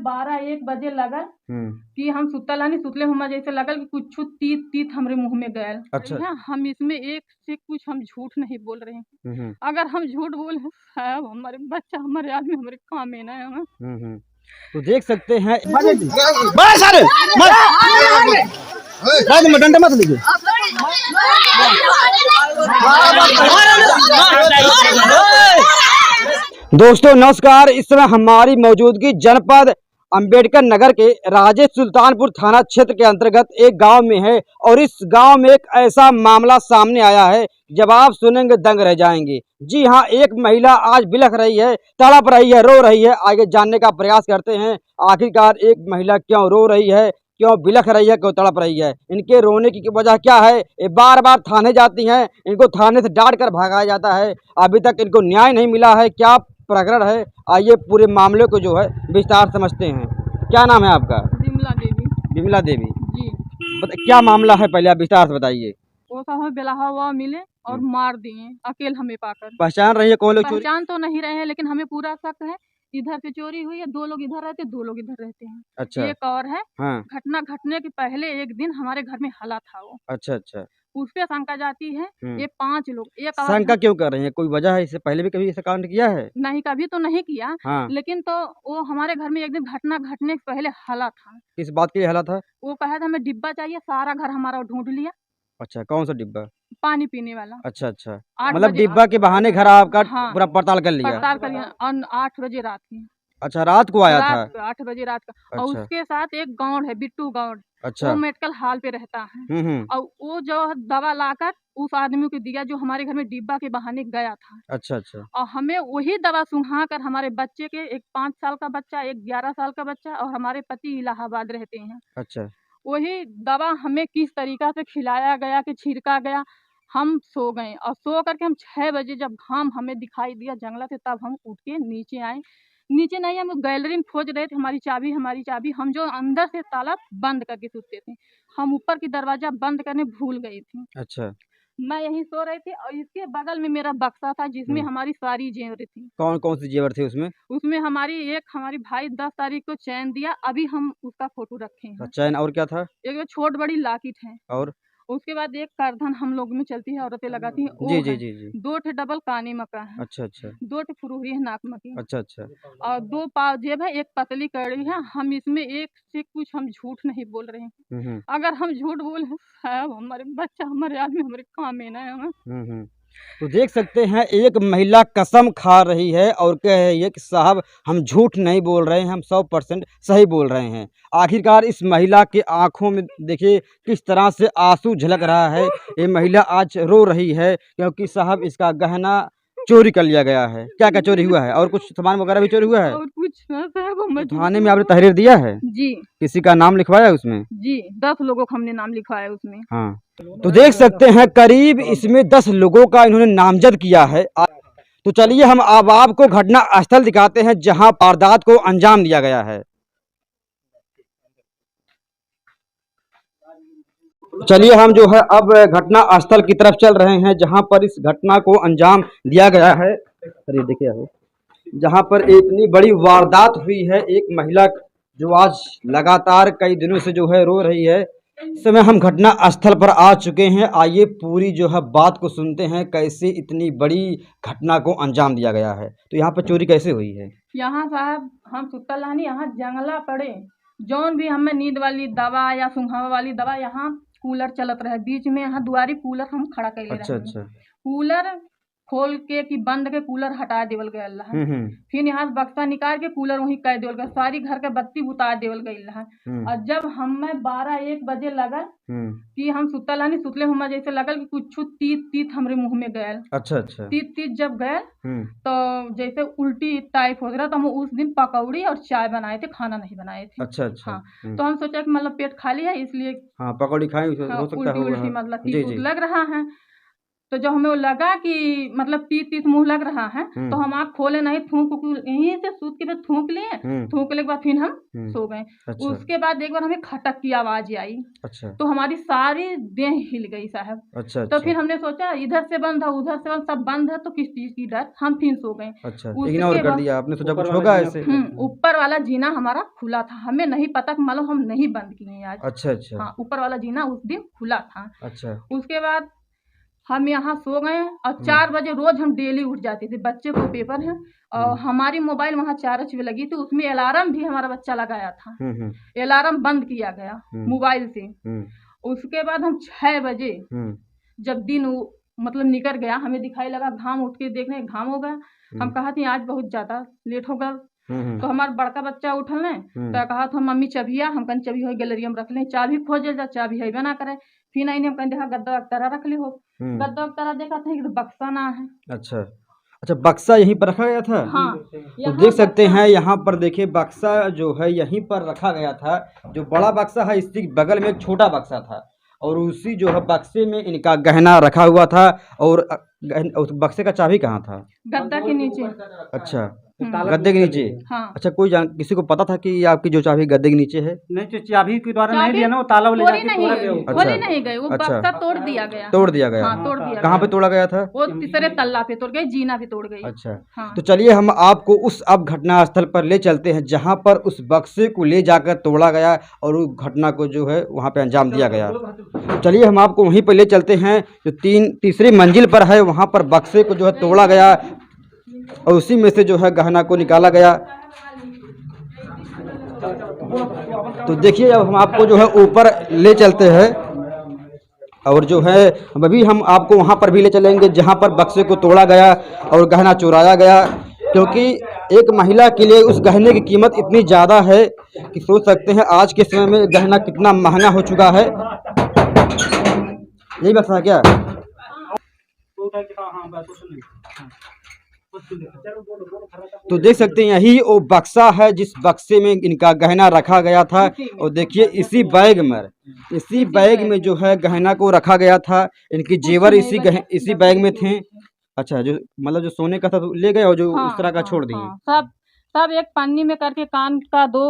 हमें 12-1 बजे लगल कि हम सुतलानी सुतले हुआ जैसे लगल कि कुछ तीत तीत हमरे मुंह में गयल। अच्छा। हम इसमें एक से कुछ हम झूठ नहीं बोल रहे हैं। अगर हम झूठ बोले साहब हमारे बच्चा हमारे आदमी हमारे काम में ना है। तो देख सकते हैं डंडा मत लीजिए। दोस्तों नमस्कार, इस समय हमारी मौजूदगी जनपद अंबेडकर नगर के राजे सुल्तानपुर थाना क्षेत्र के अंतर्गत एक गांव में है और इस गांव में एक ऐसा मामला सामने आया है, जब आप सुनेंगे दंग रह जाएंगे। जी हां, एक महिला आज बिलख रही है, तड़प रही है, रो रही है। आगे जानने का प्रयास करते हैं आखिरकार एक महिला क्यों रो रही है, क्यों बिलख रही है, क्यों तड़प रही है, इनके रोने की वजह क्या है। ये बार बार थाने जाती हैं, इनको थाने से डांट कर भगाया जाता है, अभी तक इनको न्याय नहीं मिला है। क्या प्रकरण है, आइए पूरे मामले को जो है विस्तार समझते हैं। क्या नाम है आपका? बिमला देवी। बिमला देवी जी। क्या मामला है, पहले आप विस्तार से बताइए। वो तो हमें बेलहा हुआ मिले और मार दिए अकेले हमें पाकर। पहचान रही है कौन लोग? पहचान तो नहीं रहे हैं, लेकिन हमें पूरा शक है इधर से चोरी हुई है। 2 लोग इधर रहते, 2 लोग इधर रहते हैं। अच्छा। एक और है। हाँ। घटना घटने के पहले एक दिन हमारे घर में हला था वो। अच्छा अच्छा। उस पे शंका जाती है। ये 5 लोग एक शंका क्यों कर रहे हैं, कोई वजह है? इससे पहले भी कभी ऐसा कांड किया है? नहीं, कभी तो नहीं किया। हाँ। लेकिन तो वो हमारे घर में एक दिन घटना घटने से पहले हला था। किस बात के लिए हला था? वो कहा था हमें डिब्बा चाहिए, सारा घर हमारा ढूंढ लिया। अच्छा, कौन सा डिब्बा? पानी पीने वाला। अच्छा अच्छा, 8 मतलब बजे। डिब्बा के बहाने घर आपका हाँ, पूरा पड़ताल कर लिया? पड़ताल कर लिया और 8 बजे रात की। अच्छा, रात को आया था? 8 बजे रात का। और अच्छा। उसके साथ एक गौड़ है, बिट्टू गौड़। अच्छा। वो मेडिकल हॉल पे रहता है। और वो जो दवा लाकर उस आदमी को दिया जो हमारे घर में डिब्बा के बहाने गया था। अच्छा अच्छा। और हमें वही दवा सुंघा कर हमारे बच्चे के, एक 5 साल का बच्चा, एक 11 साल का बच्चा और हमारे पति इलाहाबाद रहते हैं। अच्छा। वही दवा हमें किस तरीका से खिलाया गया कि छिड़का गया, हम सो गए। और सो करके हम 6 बजे जब घाम हमें दिखाई दिया जंगला से, तब हम उठ के नीचे आए। नीचे नहीं, हम गैलरी में खोज रहे थे हमारी चाबी। हम जो अंदर से ताला बंद करके सोते थे, हम ऊपर की दरवाजा बंद करने भूल गई थी। अच्छा। मैं यहीं सो रही थी और इसके बगल में मेरा बक्सा था जिसमें हमारी सारी जेवर थी। कौन कौन सी जेवर थे उसमें? उसमें हमारी भाई 10 तारीख को चैन दिया, अभी हम उसका फोटो रखे हैं। चैन और क्या था? एक छोट बड़ी लाकिट है। और उसके बाद एक करधन हम लोग में चलती है, औरतें लगाती हैं, वो जी है। जी जी जी। 2 ठे डबल कानी मका है। अच्छा अच्छा। 2 ठे फुरुहरी है नाक मकी। अच्छा अच्छा। और 2 पाव जेब है, एक पतली कड़ी है। हम इसमें एक से कुछ हम झूठ नहीं बोल रहे हैं। अगर हम झूठ बोले साहब हमारे बच्चा हमारे आदमी हमारे काम में ना है। तो देख सकते हैं एक महिला कसम खा रही है और कह रही है कि साहब हम झूठ नहीं बोल रहे हैं, हम 100% सही बोल रहे हैं। आखिरकार इस महिला के आंखों में देखिए किस तरह से आंसू झलक रहा है। ये महिला आज रो रही है क्योंकि साहब इसका गहना चोरी कर लिया गया है। क्या क्या चोरी हुआ है, और कुछ सामान वगैरह भी चोरी हुआ है? और कुछ ना साहब, तो थाने में आपने तहरीर दिया है? जी। किसी का नाम लिखवाया है उसमें? जी, 10 लोगों का हमने नाम लिखवाया उसमें। हाँ, तो देख सकते हैं करीब इसमें 10 लोगों का इन्होंने नामजद किया है। तो चलिए हम अब आपको घटना स्थल दिखाते हैं जहां वारदात को अंजाम दिया गया है। चलिए हम जो है अब घटना स्थल की तरफ चल रहे हैं जहां पर इस घटना को अंजाम दिया गया है। अरे देखिए हो, जहां पर इतनी बड़ी वारदात हुई है, एक महिला जो आज लगातार कई दिनों से जो है रो रही है। इस समय हम घटना स्थल पर आ चुके हैं। आइए पूरी जो है बात को सुनते हैं, कैसे इतनी बड़ी घटना को अंजाम दिया गया है। तो यहाँ पर चोरी कैसे हुई है? यहाँ साहब हम सुतल रहनी, यहाँ जंगला पड़े जौन भी हमें नींद वाली दवा या सुंघावा वाली दवा, यहाँ कूलर चलत रहे बीच में, यहाँ दुआरी कूलर हम खड़ा कर ले। अच्छा अच्छा। कूलर खोल के कि बंद के कूलर हटा देवल गया है। फिर यहाँ से बक्सा निकाल के कूलर वहीं कर देवल गया, सारी घर के बत्ती बुता देवल गई है। और जब हमें 12-1 बजे लगल कि हम सुतल रहनी सुतले हुआ जैसे लगल कि कुछ तीत तीत हमरे मुंह में गयल। अच्छा अच्छा। तीत तीत जब गयल तो जैसे उल्टी टाइप हो रहा, तो हम उस दिन पकौड़ी और चाय बनाए थे, खाना नहीं बनाए थे। अच्छा अच्छा। हाँ, तो हम सोचा कि मतलब पेट खाली है इसलिए हाँ, पकौड़ी खाई हो सकता है, उल्टी मतलब तीत लग रहा है। तो जब हमें वो लगा कि मतलब तीत मुंह लग रहा है तो हम आँख खोले नहीं, यहीं से सूत के पे थूक लिए। थूकने के बाद फिर हम सो गए। अच्छा। उसके बाद एक बार हमें खटक की आवाज आई। अच्छा। तो हमारी सारी देह हिल गई साहब। अच्छा। तो फिर हमने सोचा इधर से बंद है उधर से बंद, सब बंद है तो किस चीज की डर, हम फिर सो गए। अच्छा। उसके कर दिया आपने, सोचा कुछ होगा ऐसे। ऊपर वाला जीना हमारा खुला था, हमें नहीं पता, मालूम हम नहीं बंद किए आज। अच्छा। अच्छा। हाँ, ऊपर वाला जीना उस दिन खुला था। अच्छा। उसके बाद हम यहाँ सो गए और 4 बजे रोज हम डेली उठ जाते थे, बच्चे को पेपर है और हमारी मोबाइल वहाँ चार्ज पे लगी थी, उसमें अलार्म भी हमारा बच्चा लगाया था। अलार्म बंद किया गया मोबाइल से। उसके बाद हम 6 बजे जब दिन मतलब निकल गया, हमें दिखाई लगा, घाम उठ के देखने घाम हो गया। हम कहा थी आज बहुत ज्यादा लेट हो गया। तो हमारा बड़का बच्चा उठल ने तो कहा था मम्मी चबिया, हम कहीं चबी हो गैलरिया में रख ले, चाबी खोजे जा, चाबी है ना करे। फिर नहीं हम कहीं देखा गद्दा अक्तरा रख ले हो, गद्दा अक्तरा देखा था कि बक्सा ना है। अच्छा। अच्छा, बक्सा यहीं पर रखा गया था। हाँ, तो देख सकते हैं यहाँ पर देखिए बक्सा जो है यहीं पर रखा गया था। जो बड़ा बक्सा है इसके बगल में एक छोटा बक्सा था और उसी जो है बक्से में इनका गहना रखा हुआ था। और उस बक्से का चाबी कहाँ था? गद्दा के नीचे। अच्छा, गद्दे के नीचे। हाँ। अच्छा, किसी को पता था कि आपकी जो चाबी गद्दे के नीचे है? नहीं, तो चाबी के द्वारा नहीं दिया ना, वो ताला ले जाके तोड़ा गया। खोली नहीं गई, वो बक्सा तोड़ दिया गया। तोड़ दिया गया। हाँ, तोड़ दिया। कहाँ पे तोड़ा गया था? वो तीसरे तल्ला पे तोड़ गई, जीना भी तोड़ गई। अच्छा। हाँ। तो चलिए हम आपको उस अब घटना स्थल पर ले चलते हैं जहाँ पर उस बक्से को ले जाकर तोड़ा गया और उस घटना को जो है वहाँ पे अंजाम दिया गया। चलिए हम आपको वहीं पर ले चलते हैं जो तीसरी मंजिल पर है, वहाँ पर बक्से को जो है तोड़ा गया और उसी में से जो है गहना को निकाला गया। तो देखिए अब हम आपको जो है ऊपर ले चलते हैं और जो है अभी हम आपको वहाँ पर भी ले चलेंगे जहाँ पर बक्से को तोड़ा गया और गहना चुराया गया, क्योंकि एक महिला के लिए उस गहने की कीमत इतनी ज़्यादा है कि सोच सकते हैं आज के समय में गहना कितना महंगा हो चुका है। यही बक्सा है क्या? तो देख सकते हैं यही वो बक्सा है जिस बक्से में इनका गहना रखा गया था। और देखिए इसी बैग में जो है गहना को रखा गया था, इनकी जेवर इसी बैग में थे। अच्छा, जो मतलब जो सोने का था तो ले गए और जो उस तरह का छोड़ दिए। सब एक पन्नी में करके कान का 2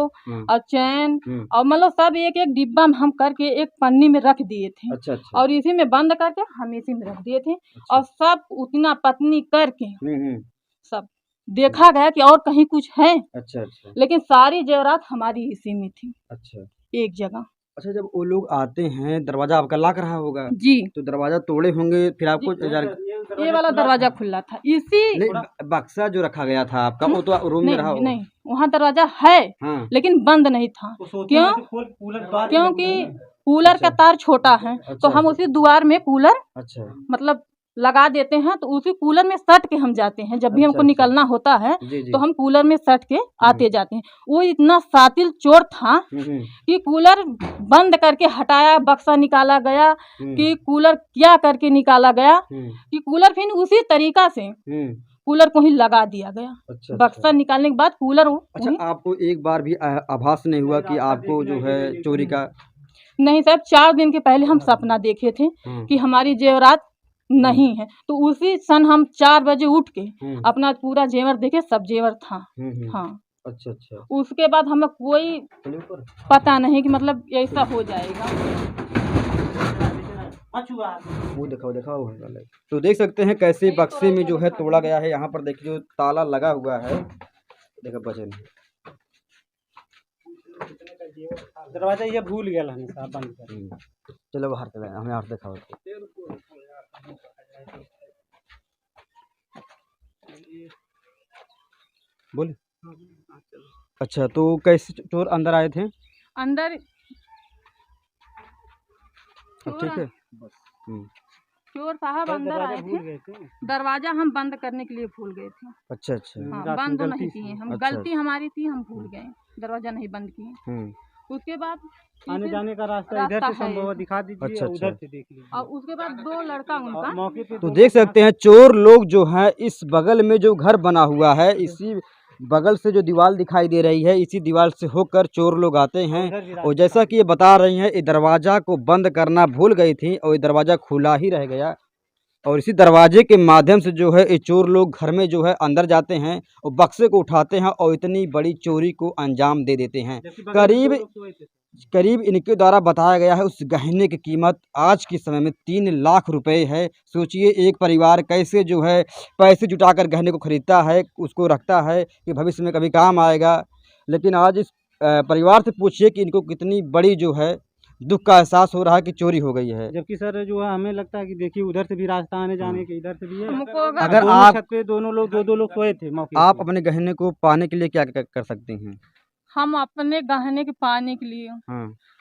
और चैन और मतलब सब एक एक डिब्बा में हम करके एक पन्नी में रख दिए थे। अच्छा। और इसी में बंद करके हम इसी में रख दिए थे। अच्छा। और सब उतना पत्नी करके सब देखा गया कि और कहीं कुछ है। अच्छा। लेकिन सारी जेवरात हमारी इसी में थी। अच्छा, एक जगह। अच्छा, जब वो लोग आते हैं दरवाजा आपका लॉक रहा होगा जी, तो दरवाजा तोड़े होंगे फिर आपको ये वाला दरवाजा खुला था। इसी बक्सा जो रखा गया था आपका वो तो रूम में रहा नहीं, वहाँ दरवाजा है। हाँ। लेकिन बंद नहीं था। क्यों? क्योंकि कूलर का तार छोटा है। तो हम उसी द्वार में कूलर मतलब लगा देते हैं, तो उसी कूलर में सट के हम जाते हैं जब भी हमको निकलना होता है। तो हम कूलर में सट के आते जाते हैं। वो इतना सातिल चोर था कि कूलर बंद करके हटाया, बक्सा निकाला गया कि कूलर क्या करके निकाला गया कि कूलर फिर उसी तरीका से कूलर को ही लगा दिया गया। अच्छा, बक्सा निकालने के बाद कूलर। अच्छा, आपको एक बार भी आभास नहीं हुआ कि आपको जो है चोरी का? नहीं साहब, 4 दिन के पहले हम सपना देखे थे कि हमारी जेवरात नहीं है। तो उसी सन हम 4 बजे उठ के अपना पूरा जेवर देखे, सब जेवर था। हाँ। अच्छा। उसके बाद हमें कोई पता नहीं कि मतलब ऐसा हो जाएगा। वो दिखाओ। तो देख सकते हैं कैसे बक्से में जो है तोड़ा गया है। यहाँ पर देखिए जो ताला लगा हुआ है, देखो बचे नहीं। दरवाजा ये भूल गया साहब बंद कर। चलो बाहर चले, हमें और दिखाओ। बोले। अच्छा, तो कैसे चोर अंदर आए थे? अंदर ठीक है। चोर साहब अंदर आए थे, दरवाजा हम बंद करने के लिए भूल गए थे। अच्छा। हाँ, बंद नहीं किए हम। गलती हमारी थी, हम भूल गए, दरवाजा नहीं बंद किए। उसके बाद आने जाने का रास्ता इधर से संभव दिखा दीजिए। अच्छा। उधर से देख लीजिए। और उसके बाद 2 लड़का उनका मौके पे। तो देख सकते हैं चोर लोग जो है इस बगल में जो घर बना हुआ है, इसी बगल से जो दीवार दिखाई दे रही है, इसी दीवार से होकर चोर लोग आते हैं। और जैसा कि ये बता रही हैं, ये दरवाज़ा को बंद करना भूल गई थी और ये दरवाज़ा खुला ही रह गया। और इसी दरवाजे के माध्यम से जो है ये चोर लोग घर में जो है अंदर जाते हैं और बक्से को उठाते हैं और इतनी बड़ी चोरी को अंजाम दे देते हैं। करीब इनके द्वारा बताया गया है उस गहने की कीमत आज के समय में 3 लाख रुपए है। सोचिए एक परिवार कैसे जो है पैसे जुटाकर गहने को खरीदता है, उसको रखता है कि भविष्य में कभी काम आएगा। लेकिन आज इस परिवार से पूछिए कि इनको कितनी बड़ी जो है दुख का एहसास हो रहा है कि चोरी हो गई है। जबकि सर जो है हमें लगता है कि देखिए उधर से भी रास्ता आने जाने के, इधर से भी है। अगर आप छत पे दोनों लोग सोए थे मौके आप अपने गहने को पाने के लिए क्या कर सकते हैं? हम अपने गहने के पाने के लिए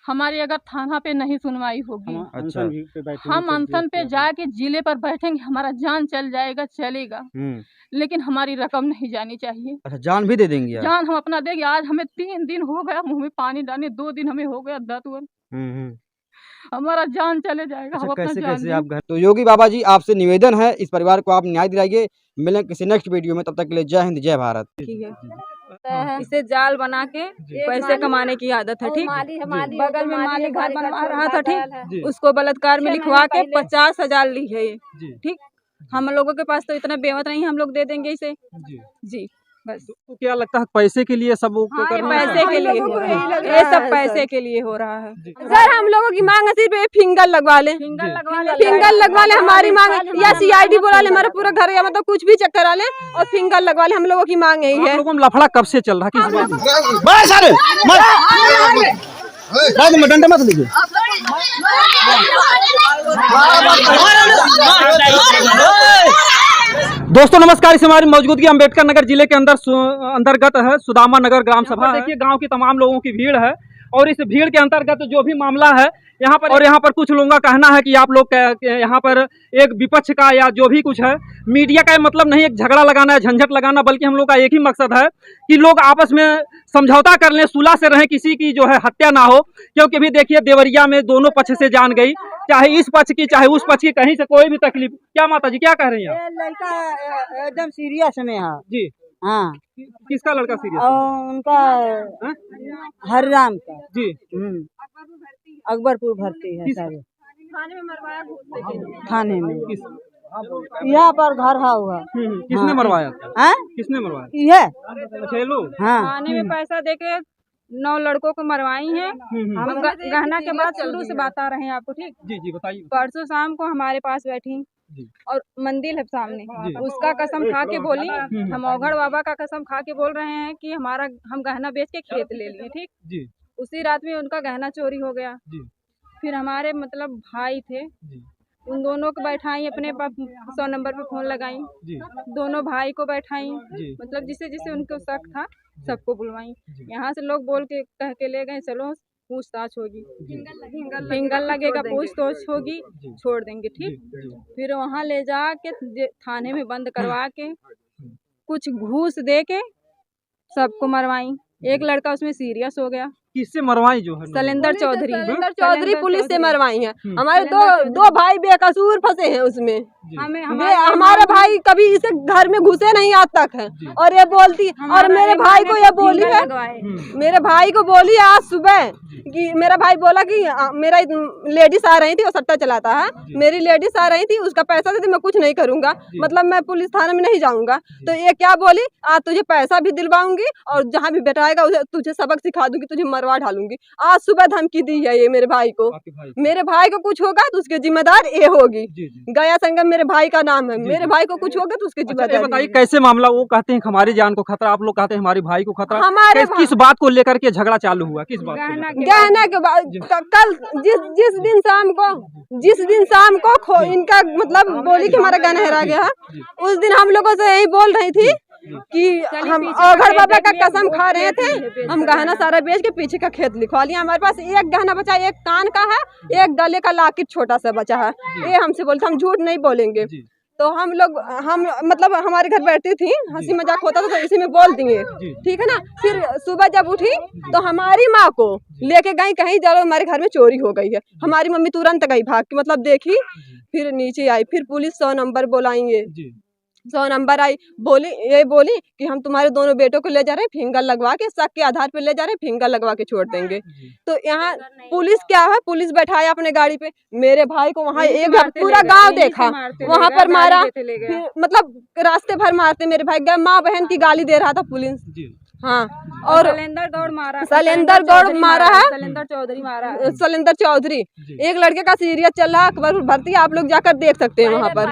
हमारी अगर थाना पे नहीं सुनवाई होगी, अच्छा, हम अनशन पे जाके जिले पर बैठेंगे, हमारा जान चल जाएगा चलेगा, लेकिन हमारी रकम नहीं जानी चाहिए। अच्छा, जान भी दे देंगे? जान हम अपना देंगे। आज हमें 3 दिन हो गया मुंह में पानी डाले, 2 दिन हमें हो गया दातुअन, हमारा जान चले जाएगा। अच्छा, हम अपना कैसे आप घर तो योगी बाबा जी आपसे निवेदन है इस परिवार को आप न्याय दिलाइए। मिलें किसी नेक्स्ट वीडियो में, तब तक के लिए जय हिंद जय भारत। ठीक है, इसे जाल बना के पैसे कमाने की आदत है। ठीक, बगल में माली घर बनवा रहा था, ठीक, उसको बलात्कार में लिखवा के 50,000 ली है ये। ठीक, हम लोगों के पास तो इतना बेवत नहीं, हम लोग दे देंगे इसे जी। बस तो क्या लगता है पैसे के लिए सब पैसे के लिए हो रहा है, ये सब पैसे के लिए हो रहा है। सर हम लोगों की मांग है सिर्फ फिंगर लगवा ले, फिंगर लगवा ले हमारी मांग, या CID बुला ले, हमारा पूरा घर या मतलब कुछ भी चेक करा ले और फिंगर लगवा ले, हम लोगों की मांग यही है। लफड़ा कब से चल रहा है? डंडा मत लीजिए। दोस्तों नमस्कार, इस हमारी मौजूदगी अम्बेडकर नगर जिले के अंतर्गत है सुदामा नगर ग्राम सभा। देखिए गांव की तमाम लोगों की भीड़ है और इस भीड़ के अंतर्गत जो भी मामला है यहाँ पर कुछ लोगों का कहना है कि आप लोग यहाँ पर एक विपक्ष का या जो भी कुछ है मीडिया का मतलब नहीं एक झगड़ा लगाना है, झंझट लगाना, बल्कि हम लोग का एक ही मकसद है कि लोग आपस में समझौता कर लें, सुलह से रहें, किसी की जो है हत्या ना हो। क्योंकि भी देखिए देवरिया में दोनों पक्ष से जान गई, चाहे इस पक्ष की चाहे उस पक्ष की, कहीं से कोई भी तकलीफ। क्या माता जी क्या कह रही हैं? लड़का एकदम सीरियस में है जी। हाँ, किसका लड़का सीरियस? उनका हरराम का जी। अकबरपुर भर्ती है सर, थाने में मरवाया, थाने में यहाँ पर घर हुआ। किसने मरवाया? किसने मरवाया? ये 6 लोग। हाँ, थाने में पैसा देके 9 लड़कों को मरवाई हैं। हम गहना के बाद शुरू से बता रहे हैं आपको। ठीक जी बताइए। परसों शाम को हमारे पास बैठी और मंदिर है सामने, उसका कसम खा के बोली, हम औघड़ बाबा का कसम खा के बोल रहे हैं कि हम गहना बेच के खेत ले लिए। ठीक, उसी रात में उनका गहना चोरी हो गया। फिर हमारे मतलब भाई थे, उन दोनों को बैठाई, अपने 100 नंबर पे फोन लगाई, दोनों भाई को बैठाई, मतलब जिसे जिसे उनको शक था सबको बुलवाई। यहाँ से लोग बोल के कह के ले गए चलो पूछताछ होगी, फिंगर लगेगा, पूछताछ होगी, छोड़ देंगे। ठीक, फिर वहाँ ले जाके थाने में बंद करवा के कुछ घूस दे के सबको मरवाई। एक लड़का उसमें सीरियस हो गया। किससे मरवाई? जो है सलेंदर चौधरी पुलिस से मरवाई है। हमारे दो भाई बेकसूर फंसे हैं उसमें। हमारा भाई कभी इसे घर में घुसे नहीं आज तक है, और ये बोलती, और मेरे भाई को ये बोली है, मेरे भाई को बोली आज सुबह कि मेरा भाई बोला कि मेरा लेडीज आ रही थी, वो सट्टा चलाता है, मेरी लेडीज आ रही थी, उसका पैसा देती, मैं कुछ नहीं करूंगा, मतलब मैं पुलिस थाने में नहीं जाऊंगा। तो ये क्या बोली, आज तुझे पैसा भी दिलवाऊंगी और जहाँ भी बैठाएगा तुझे सबक सिखा दूंगी, तुझे मरवा डालूंगी। आज सुबह धमकी दी है ये मेरे भाई को। मेरे भाई को कुछ होगा तो उसके जिम्मेदार ये होगी। गया संगम मेरे भाई का नाम है, मेरे भाई को कुछ होगा तो उसके जिम्मेदार। बताइए कैसे मामला? वो कहते हैं हमारी जान को खतरा, आप लोग कहते हैं हमारे भाई को खतरा। हमारे किस बात को लेकर के झगड़ा चालू हुआ? किस बात? गहना के बाद कल जिस दिन शाम को इनका मतलब बोली कि हमारा गहना हेरा गया, उस दिन हम लोगों से यही बोल रही थी कि हम औघड़ बाबा का कसम खा रहे थे, हम गहना सारा बेच के पीछे का खेत लिखवा लिया। हमारे पास एक गहना बचा, एक कान का है, एक गले का लॉकेट छोटा सा बचा है। ये हमसे बोलते, हम झूठ नहीं बोलेंगे। तो हम मतलब हमारे घर बैठती थी, हंसी मजाक होता था तो इसी में बोल दिए, ठीक है ना। फिर सुबह जब उठी तो हमारी माँ को लेके गई कहीं, चलो हमारे घर में चोरी हो गई है। हमारी मम्मी तुरंत गई भाग के, मतलब देखी, फिर नीचे आई, फिर पुलिस 100 नंबर बुलाएंगे, 100 नंबर आई, बोली कि हम तुम्हारे दोनों बेटों को ले जा रहे हैं, फिंगर लगवा के शक के आधार पे ले जा रहे हैं, फिंगर लगवा के छोड़ देंगे। तो यहाँ पुलिस क्या है, पुलिस बैठाया अपने गाड़ी पे, मेरे भाई को वहाँ एक पूरा गांव देखा, वहाँ पर मारा, फिर मतलब रास्ते भर मारते मेरे भाई गए, माँ बहन की गाली दे रहा था पुलिस। हाँ, और शैलेंद्र गौड़ मारा है, शैलेंद्र चौधरी, एक लड़के का सीरियस चल रहा है, अकबर भर्ती, आप लोग जाकर देख सकते हैं वहाँ पर।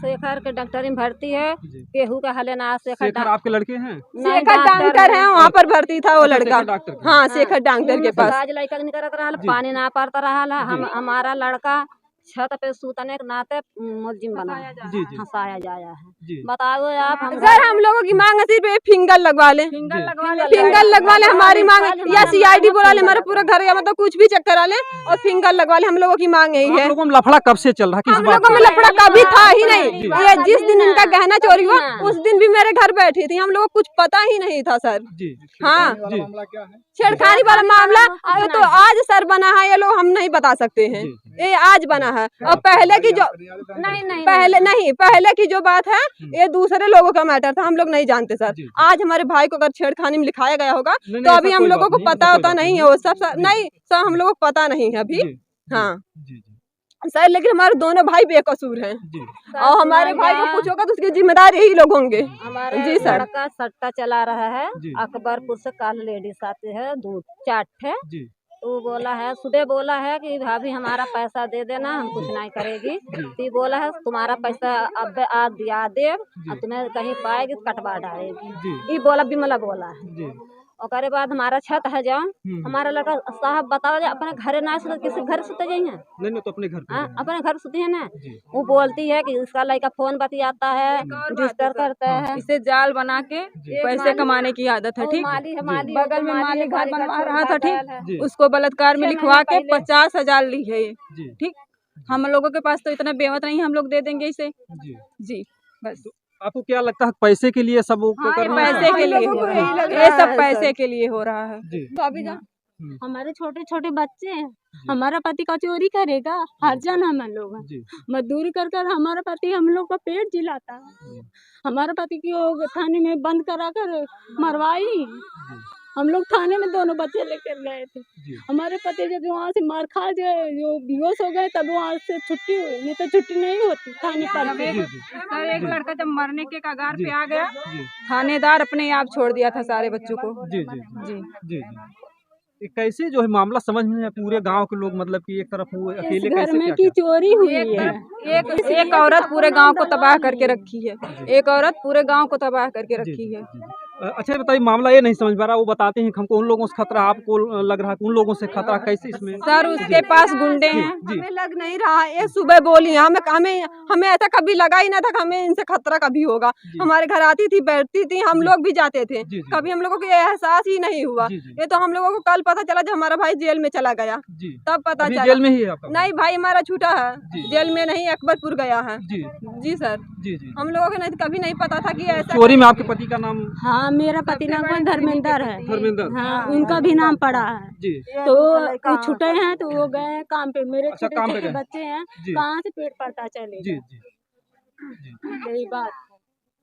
शेखर के डॉक्टरी में भर्ती है, केहू का हलेना शेखर आपके लड़के हैं? शेखर डॉक्टर है, वहाँ पर भर्ती था वो लड़का। हाँ, शेखर डॉक्टर के पास आज लड़का निकलत रहा, पानी ना पड़ता रहा, हमारा लड़का छत पे सूतने के नाते मुलजिम बना, हंसाया जाया है। बताओ आप, सर हम लोगों की मांग है सिर्फ फिंगर लगवा ले, फिंगर लगवा ले, हमारी मांग है, या CID बुला ले, हमारा पूरा घर या मतलब कुछ भी चेक करा ले और फिंगर लगवा ले, हम लोगों की मांग यही है। लोगों में लफड़ा कब से चल रहा है? हम लोगों में लफड़ा कभी था ही नहीं, ये जिस दिन इनका गहना चोरी हुआ उस दिन भी मेरे घर बैठी थी, हम लोगों को कुछ पता ही नहीं था सर। हाँ, छेड़खानी वाला मामला तो आज सर बना है, ये लोग हम नहीं बता सकते हैं, ये आज बना है, और पहले की जो पहले की जो बात है ये दूसरे लोगों का मैटर था, हम लोग नहीं जानते सर। आज हमारे भाई को अगर छेड़खानी में लिखाया गया होगा तो अभी हम लोगों को पता होता नहीं है, वो सब नहीं सर, हम लोगों को पता नहीं है अभी। हाँ सर, लेकिन हमारे दोनों भाई बेकसूर हैं, और हमारे भाई को पूछोगा तो उसकी जिम्मेदार यही लोग होंगे। जी सर, लड़का सट्टा चला रहा है, अकबरपुर से कल लेडीज आती है, 2-4 है, तो बोला है, सुबह बोला है कि भाभी हमारा पैसा दे देना, हम कुछ नहीं करेगी। तो बोला है तुम्हारा पैसा अब आज दिया दे, और तुम्हें कहीं पाएगी तो कटवा डालेगी, ये बोला बिमला बोला है। और बाद हमारा छत है जो हमारा लड़का साहब बताओ अपने घर ना सुते, किसी घर सुते जाइए? नहीं तो अपने घर पे, अपने घर सुते है ना। वो बोलती है कि इसका लड़का फोन बतियाता है, डिस्टर्ब करता है, इसे जाल बना के पैसे कमाने की आदत है। ठीक, बगल में माली घर बनवा रहा था, ठीक, उसको बलात्कार में लिखवा के 50,000 ली है ये। ठीक, हम लोगों के पास तो इतना बेवत नहीं, हम लोग दे देंगे इसे। जी बस। आपको क्या लगता है पैसे के लिए सब पैसे के लिए हो रहा है, ये सब पैसे के लिए हो रहा है। तो अभी हमारे छोटे छोटे बच्चे हैं, हमारा पति का चोरी करेगा, हर जन हम लोग मजदूरी कर कर हमारा पति हम लोग का पेट जिलाता है। हमारे पति की थाने में बंद करा कर मरवाई, हम लोग थाने में दोनों बच्चे लेकर गए थे। हमारे पति जब वहाँ से मार खा जो बेहोश हो गए तब वहाँ से छुट्टी हुई, नहीं तो छुट्टी नहीं होती थाने पर। एक लड़का जब मरने के कगार पे आ गया, थानेदार अपने आप छोड़ दिया था सारे बच्चों को। जी कैसे जो है मामला समझ में है, पूरे गांव के लोग मतलब कि एक तरफ हुए अकेले घर में की चोरी हुई है, एक औरत पूरे गांव को तबाह करके रखी है, एक औरत पूरे गांव को तबाह करके रखी है। अच्छा बताइए, मामला ये नहीं समझ पा रहा, वो बताते हैं हमको उन लोगों से खतरा, आपको लग रहा है उन लोगों से खतरा, कैसे इसमें? सर उसके पास गुंडे हैं, हमें लग नहीं रहा। ये सुबह बोली हमें ऐसा कभी लगा ही ना था कि हमें इनसे खतरा कभी होगा। हमारे घर आती थी, बैठती थी, हम लोग भी जाते थे, कभी हम लोगों को एहसास ही नहीं हुआ। ये तो हम लोगों को कल पता चला जब हमारा भाई जेल में चला गया, तब पता चला। जेल में ही है? नहीं भाई हमारा छूटा है, जेल में नहीं, अकबरपुर गया है। जी सर, हम लोगों को कभी नहीं पता था कि ऐसा। चोरी में आपके पति का नाम? हाँ, मेरा पति नाम धर्मेंद्र है। हाँ, उनका भी नाम पड़ा है। तो वो छुटे हैं तो वो गए काम पे, मेरे छोटे बच्चे हैं, कहाँ से पेट पड़ता चले, यही बात।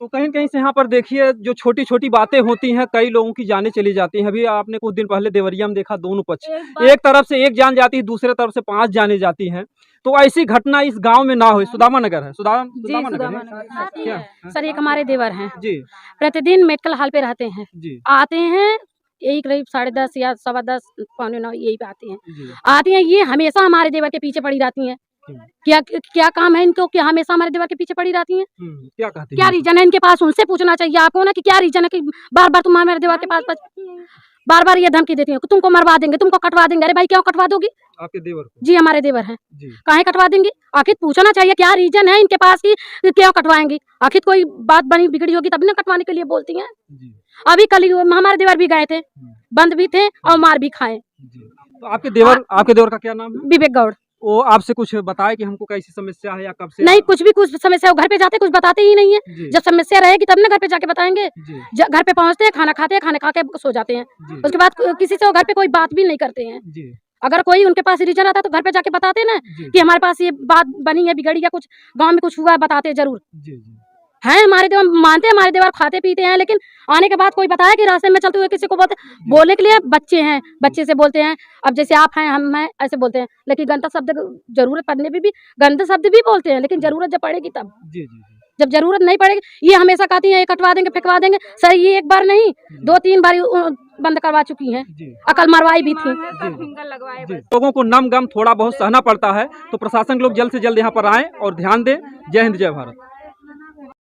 तो कहीं कहीं से यहाँ पर देखिए जो छोटी छोटी बातें होती हैं, कई लोगों की जानें चली जाती हैं। अभी आपने कुछ दिन पहले देवरिया में देखा, दोनों पक्ष, एक तरफ से एक जान जाती है, दूसरे तरफ से 5 जाने जाती हैं। तो ऐसी घटना इस गांव में ना हो। सुदामा नगर है, सुदामा नगर क्या सर? एक हमारे देवर हैं जी, प्रतिदिन मेडिकल हॉल पे रहते हैं जी, आते हैं यही करीब 10:30 या 10:15 पौने 9 यही पे आती हैं। ये हमेशा हमारे देवर के पीछे पड़ी रहती हैं। क्या काम है इनको कि हमेशा हमारे देवर के पीछे पड़ी रहती हैं? क्या कहती क्या रीजन है इनके पास? उनसे पूछना चाहिए आपको ना कि क्या रीजन है कि बार बार तुम हमारे देवर के पास बार बार ये धमकी देती है कि तुमको मरवा देंगे, तुमको कटवा देंगे। अरे भाई क्यों कटवा दोगी? आपके देवर? जी हमारे देवर हैं। काहे कटवा देंगे? आखिर पूछना चाहिए क्या रीजन है इनके पास की क्यों कटवाएंगी? आखिर कोई बात बनी बिगड़ी होगी तभी ना कटवाने के लिए बोलती हैं। अभी कल हमारे देवर भी गए थे, बंद भी थे और मार भी खाए। तो आपके देवर का क्या नाम है? विवेक गौड़। वो आपसे कुछ बताए कि हमको कैसी समस्या है या कब से? नहीं, कुछ भी कुछ समस्या घर पे जाते कुछ बताते ही नहीं है। जब समस्या रहेगी तब ना घर पे जाके बताएंगे। घर पे पहुंचते हैं, खाना खाते हैं, खाना खा के सो जाते हैं, उसके बाद किसी से घर पे कोई बात भी नहीं करते हैं। अगर कोई उनके पास रीजन आता तो घर पे जाके बताते ना कि हमारे पास ये बात बनी है, बिगड़ी या कुछ गाँव में कुछ हुआ है, बताते जरूर। हैं हमारे देवर, मानते हैं हमारे देवर, खाते पीते हैं, लेकिन आने के बाद कोई बताया कि रास्ते में चलते हुए किसी को बोलने के लिए बच्चे हैं, बच्चे से बोलते हैं। अब जैसे आप हैं, हम हैं, ऐसे बोलते हैं, लेकिन गंदा शब्द जरूरत पड़ने पे भी गंदा शब्द भी बोलते हैं, लेकिन जरूरत जब पड़ेगी तब। जब जरूरत नहीं पड़ेगी, ये हमेशा कहती हैं ये कटवा देंगे, फेंकवा देंगे। सर ये एक बार नहीं, 2-3 बार बंद करवा चुकी हैं, अकल मरवाई भी थी। लोगों को नम गम थोड़ा बहुत सहना पड़ता है, तो प्रशासन लोग जल्द से जल्द यहाँ पर आए और ध्यान दें। जय हिंद, जय भारत।